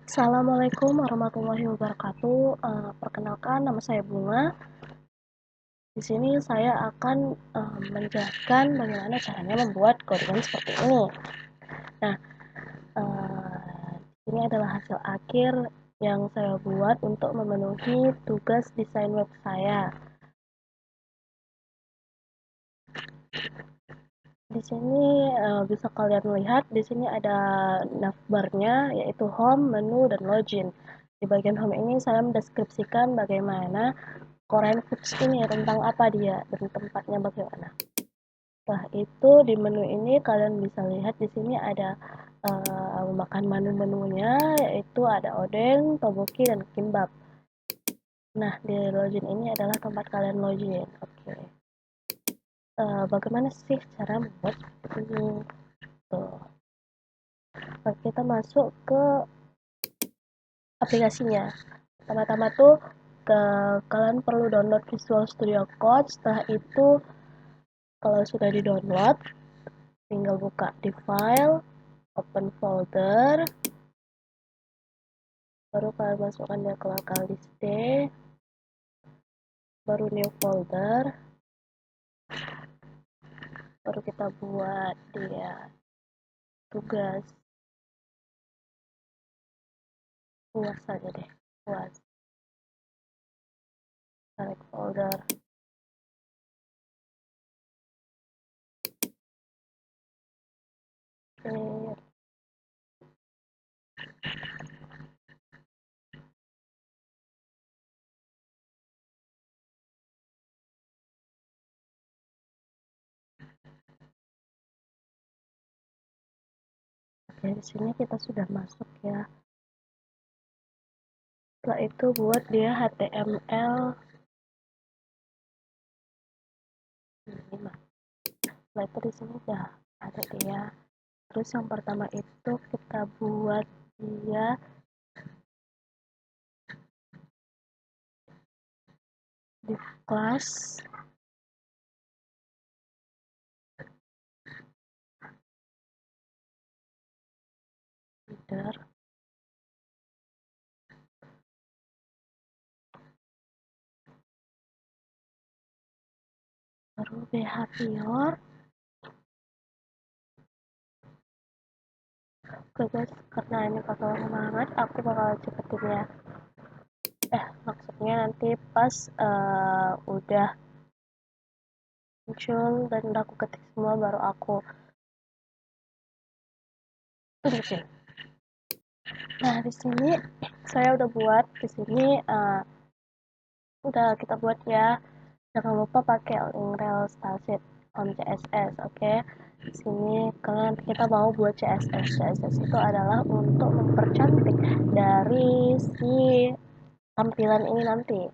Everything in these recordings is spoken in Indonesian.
Assalamualaikum warahmatullahi wabarakatuh. Perkenalkan, nama saya Bunga. Di sini saya akan menjelaskan bagaimana caranya membuat codingan seperti ini. Nah, ini adalah hasil akhir yang saya buat untuk memenuhi tugas desain web saya. Di sini bisa kalian lihat, di sini ada navbarnya, yaitu home, menu, dan login. Di bagian home ini saya mendeskripsikan bagaimana Korean Foods ini, tentang apa dia dan tempatnya bagaimana. Setelah itu di menu ini kalian bisa lihat di sini ada makan menu-menunya, yaitu ada odeng, tteokbokki, dan kimbap. Nah, di login ini adalah tempat kalian login. Oke. Bagaimana sih cara membuat ini? Tuh. Kita masuk ke aplikasinya. Pertama-tama tuh kalian perlu download Visual Studio Code. Setelah itu kalau sudah di-download, tinggal buka di file, open folder, baru kalian masukkan dia ke local disk D, baru new folder, baru kita buat dia tugas. Puas saja deh, puas. Select folder. Oke. Oke, di sini kita sudah masuk ya. Setelah itu buat dia HTML 5. Setelah itu di sini udah ada dia. Terus yang pertama itu kita buat dia div class header, baru behavior. Oke guys, karena ini bakal lama banget, aku bakal cepetin ya. Maksudnya nanti pas udah muncul dan udah aku ketik semua, baru aku tunjukin. Nah, di sini saya udah buat, di sini udah kita buat ya. Jangan lupa pakai link rel stylesheet on CSS, oke? Di sini kalian kita mau buat CSS. CSS itu adalah untuk mempercantik dari si tampilan ini nanti.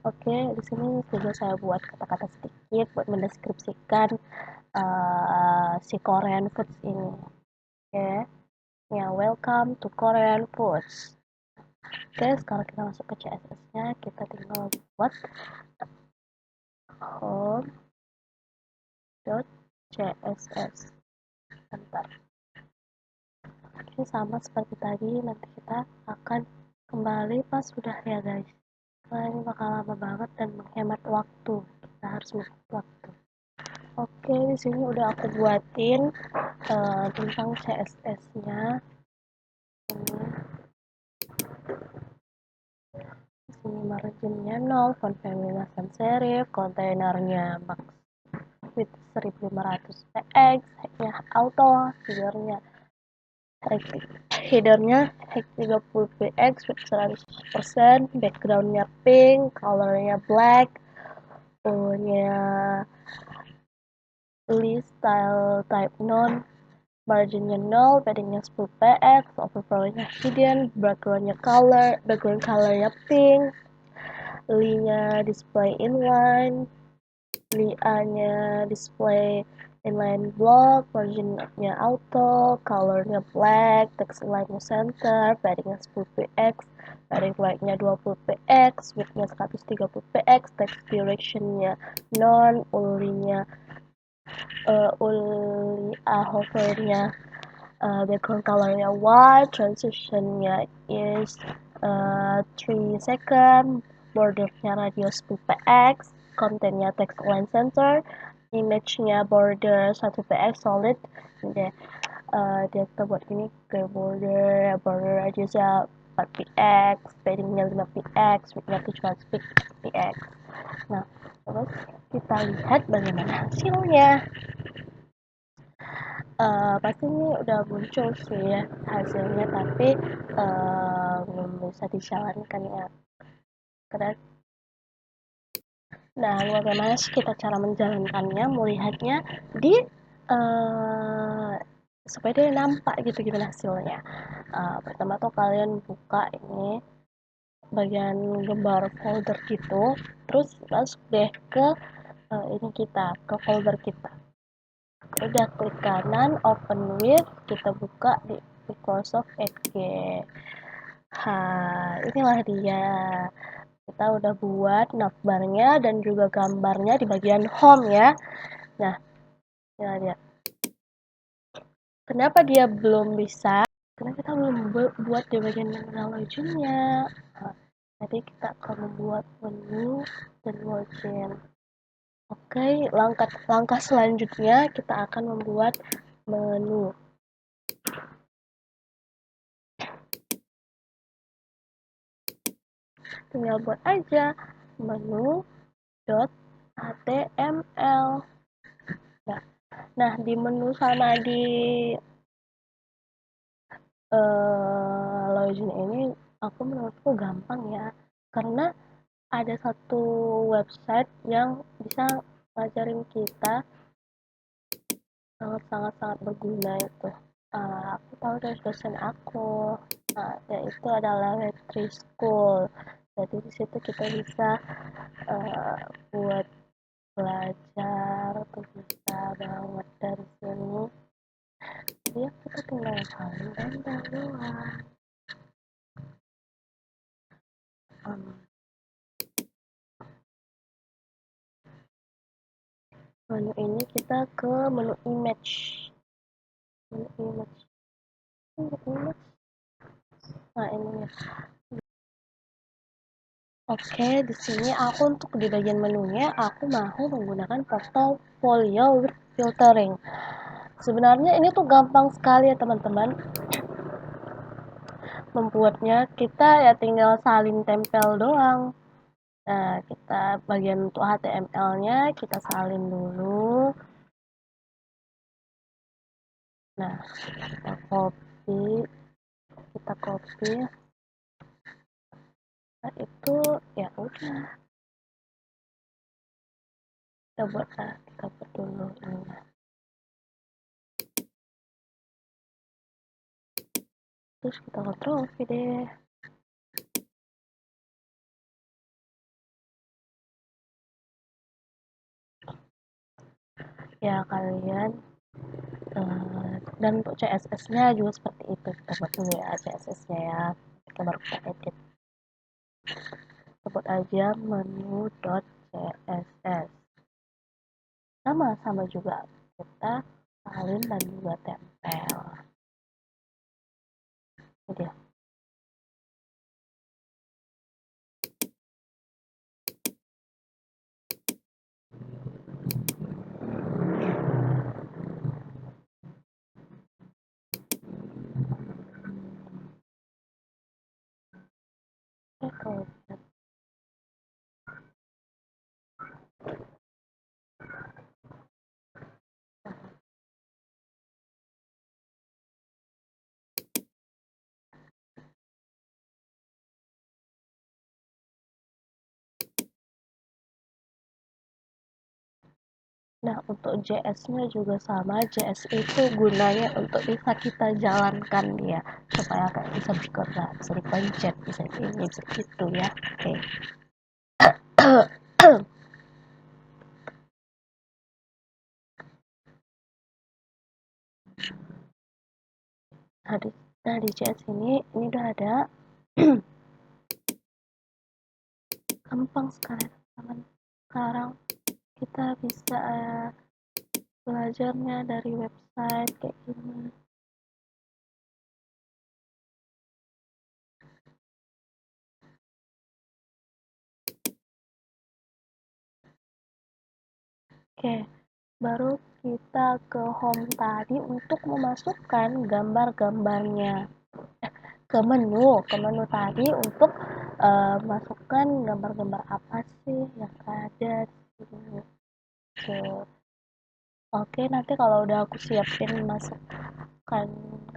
Oke, di sini juga saya buat kata-kata sedikit buat mendeskripsikan si Korean Foods ini. Oke, ya welcome to Korean Foods. Oke, sekarang kita masuk ke CSS-nya, kita tinggal buat home.css. Bentar. Oke, sama seperti tadi, nanti kita akan kembali pas sudah ya guys. Karena ini bakal lama banget dan menghemat waktu. Kita harus menghemat waktu. Oke, di sini udah aku buatin tentang CSS-nya. Di sini marginnya 0, font family sans serif, kontainernya max width 1500 px, headnya auto, headernya height 30 px, width 100%, backgroundnya pink, colornya black, nya list style type none, marginnya 0, paddingnya 10 px, overflownya hidden, background colornya pink, nya display inline, nya display inline block, marginnya auto, colornya black, text inline-nya center, paddingnya 10 px, padding right-nya 20 px, width-nya 130 px, text direction-nya non, hover-nya background colornya white, transitionnya is 3 second, bordernya radius 2px, kontennya text align center, image-nya border 1px solid. Dia kita buat ini ke border radiusnya 4px, paddingnya 5px, widthnya 7px. Nah, terus kita lihat bagaimana hasilnya. Pasti ini udah muncul sih hasilnya, tapi belum bisa dijalankan ya. Nah, bagaimana sih kita cara menjalankannya, melihatnya di supaya dia nampak gitu gimana hasilnya. Pertama tuh kalian buka ini bagian gambar folder gitu, terus masuk deh ke ini ke folder kita. Udah klik kanan, open with, kita buka di Microsoft Edge. Inilah dia. Kita udah buat navbarnya dan juga gambarnya di bagian home ya. Nah, dia. Kenapa dia belum bisa? Karena kita belum buat di bagian legendnya. Nah, jadi kita akan membuat menu dan login. Oke, langkah selanjutnya kita akan membuat menu. Tinggal buat aja menu.html. Nah, di menu sama di login ini menurutku gampang ya, karena ada satu website yang bisa ngajarin kita sangat berguna itu. Aku tahu dari dosen aku, yaitu adalah Web3 School. Jadi di situ kita bisa buat belajar, bisa banget dari sini. Jadi kita tinggal salin dan download. Menu ini kita ke menu image. Nah, ini ya. Oke, di sini aku untuk di bagian menunya aku mau menggunakan portfolio with filtering. Sebenarnya ini tuh gampang sekali ya teman-teman. Membuatnya kita ya tinggal salin tempel doang. Nah, kita bagian untuk HTML-nya kita salin dulu. Nah, kita copy. Nah, itu ya udah. Kita buat dulu ini. Terus kita kontrol deh. Ya kalian dan untuk CSS-nya juga seperti itu, kita buat dulu ya CSS-nya ya, kita baru kita edit. Kita buat aja menu.css, sama juga kita salin dan juga tempel. Ini dia. Nah, untuk JS-nya juga sama. JS itu gunanya untuk bisa kita jalankan dia supaya kayak bisa bergerak, bisa dipencet, bisa ini, gitu ya. Oke. Nah, di JS ini udah ada. Gampang sekali teman-teman. Sekarang kita bisa belajarnya dari website kayak gini. Oke, baru kita ke home tadi untuk memasukkan gambar-gambarnya. Ke menu tadi untuk masukkan gambar-gambar apa sih yang ada di sini. Oke, nanti kalau udah aku siapin masukkan,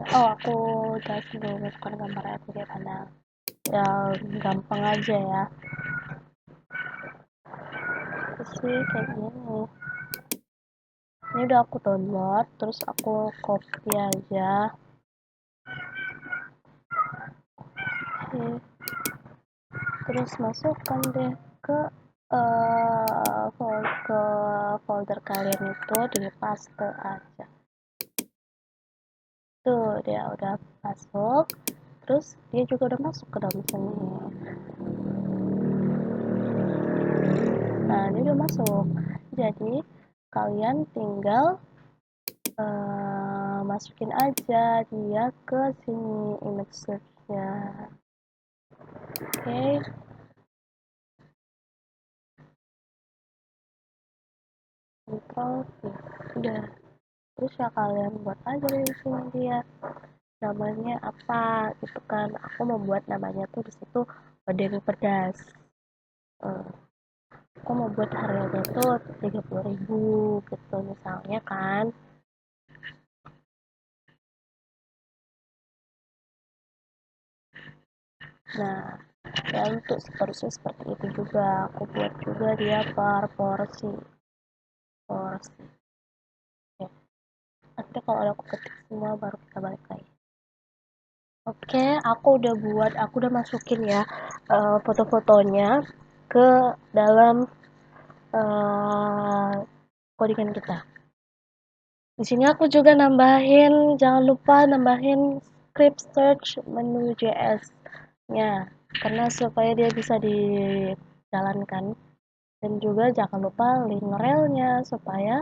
aku jelasin dulu masukkan gambarnya itu gimana. Ya gampang aja ya. Terus sih kayak gini. Ini udah aku download, terus aku copy aja. Oke. Terus masukkan deh ke folder kalian itu, di paste aja. Tuh dia udah masuk, terus dia juga udah masuk ke dalam sini. Nah dia udah masuk, jadi kalian tinggal masukin aja dia ke sini image search-nya. Oke. Control V. Udah. Terus ya kalian buat aja di sini dia namanya apa gitu kan. Aku membuat namanya tuh di situ odeng pedas. Aku mau buat harganya tuh 30.000 gitu misalnya kan. Nah, ya untuk seterusnya seperti itu juga aku buat juga dia per porsi. Oke. Nanti kalau aku ketik semua baru kita balik lagi. Oke, aku udah masukin ya foto-fotonya ke dalam codingan kita. Di sini aku juga jangan lupa nambahin script search menu JS-nya, karena supaya dia bisa dijalankan. Dan juga jangan lupa link relnya supaya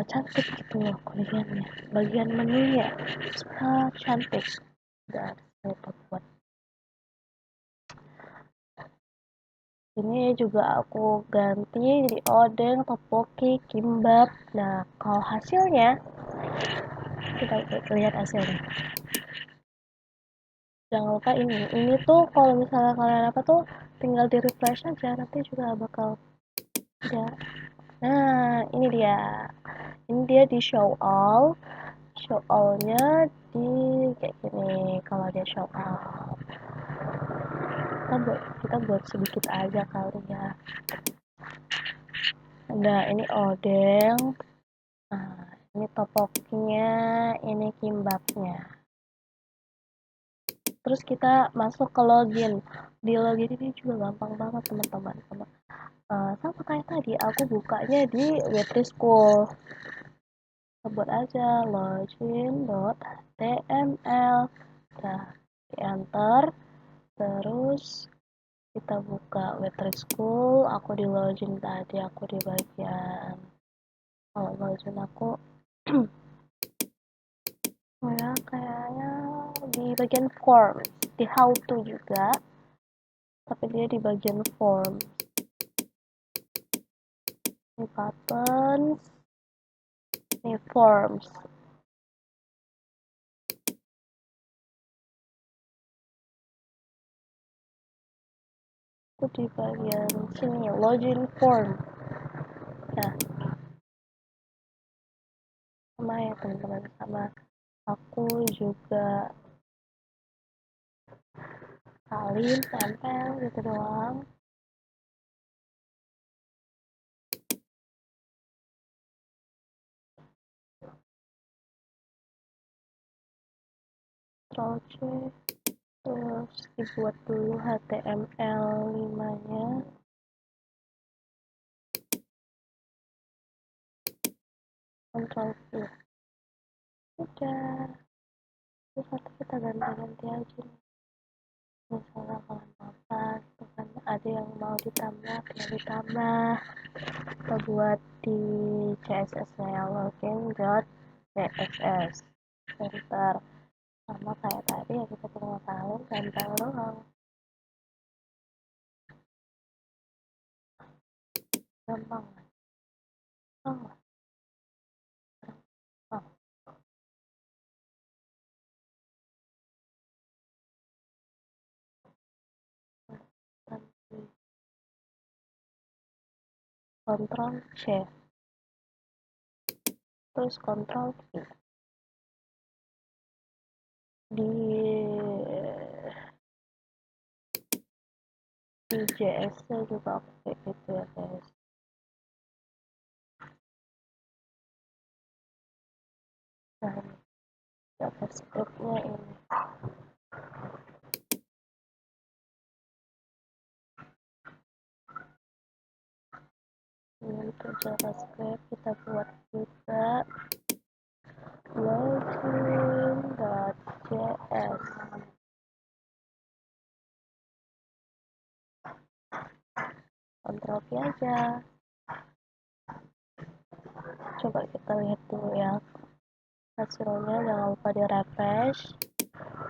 cantik gitu loh codingannya, bagian menunya supaya cantik. Dan itu buat ini juga aku ganti jadi odeng, topoki, kimbap. Nah, kalau hasilnya kita lihat hasilnya. Jangan lupa ini tuh kalau misalnya kalian apa tuh tinggal di refresh aja, nanti juga bakal ada. Nah, ini dia di show all-nya di kayak gini. Kalau dia show all, kita buat sedikit aja kali ya. Nah, ini odeng. Nah, ini topokinya, ini kimbapnya. Terus kita masuk ke login. Di login ini juga gampang banget teman-teman. Sama kayak tadi, aku bukanya di Webriscool. Buat aja login.html. Nah, di enter. Terus kita buka Webriscool. Aku di login tadi, aku di bagian login aku ya kayaknya di bagian form, di how to juga, tapi dia di bagian form. Ini buttons, ini forms. Itu di bagian sini login form. Nah, sama ya teman-teman, sama aku juga salin tempel gitu doang. Ctrl C, terus dibuat dulu HTML5 nya, Ctrl V. Udah, terus nanti kita ganti-ganti aja nih. Misalnya kalau apa gitu kan, ada yang mau ditambah tinggal ditambah. Kita buat di CSS nya login.css center, sama kayak tadi ya, kita tinggal salin tempel doang, gampang. Oh, oh, Ctrl C, terus Ctrl V. Di JS juga aku kayak gitu ya guys. Nah, JavaScript-nya ini untuk JavaScript kita buat juga login.js. Ctrl V aja. Coba kita lihat dulu ya hasilnya, jangan lupa di refresh,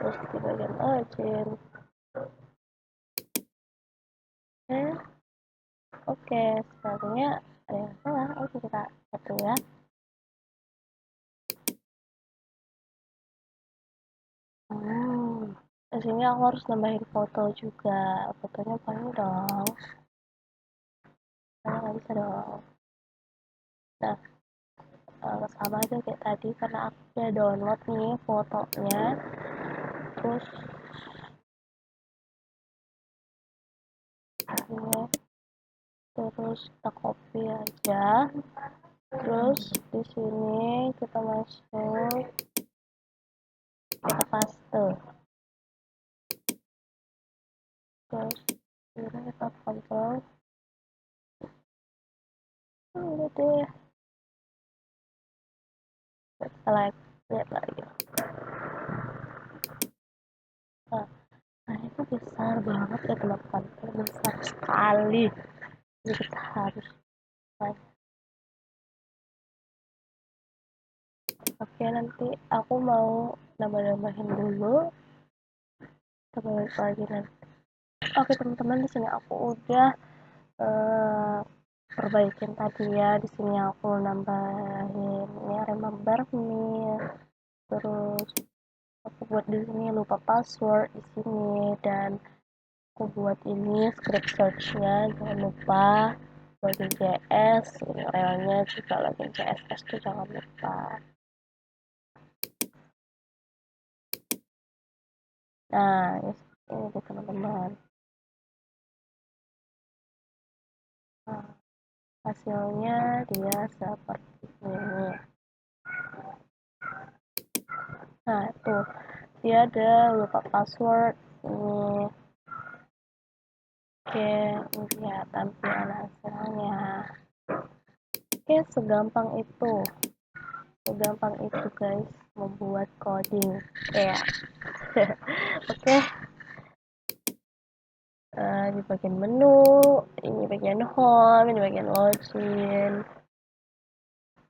terus di bagian login. Oke, sepertinya ada yang salah. Oke, kita lihat dulu ya. Di sini aku harus nambahin foto juga. Fotonya paling dong. Nggak bisa dong. Nah, sama aja kayak tadi karena aku udah download nih fotonya. Terus ini, terus kita copy aja. Terus di sini kita masuk, kita paste. Terus ini kita kontrol. Udah deh. Select, lihat lagi. Nah itu besar banget ya teman-teman, besar sekali. Jadi kita harus oke, nanti aku mau nambah-nambahin dulu. Kita balik lagi nanti. Oke teman-teman, di sini aku udah perbaikin tadi ya. Di sini aku nambahin ini remember nih. Terus aku buat di sini lupa password di sini, dan aku buat ini script search-nya jangan lupa login JS, ini relnya juga login CSS tuh jangan lupa. Nah ini deh teman-teman. Nah, hasilnya dia seperti ini. Nah tuh dia ada lupa password ini. Oke, ini ya tampilan hasilnya. Oke, segampang itu guys membuat coding ya. Oke, di bagian menu, ini bagian home, ini bagian login.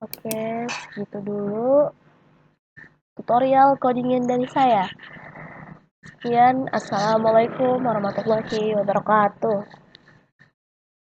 Oke, segitu dulu tutorial codingin dari saya. Sekian, assalamualaikum warahmatullahi wabarakatuh.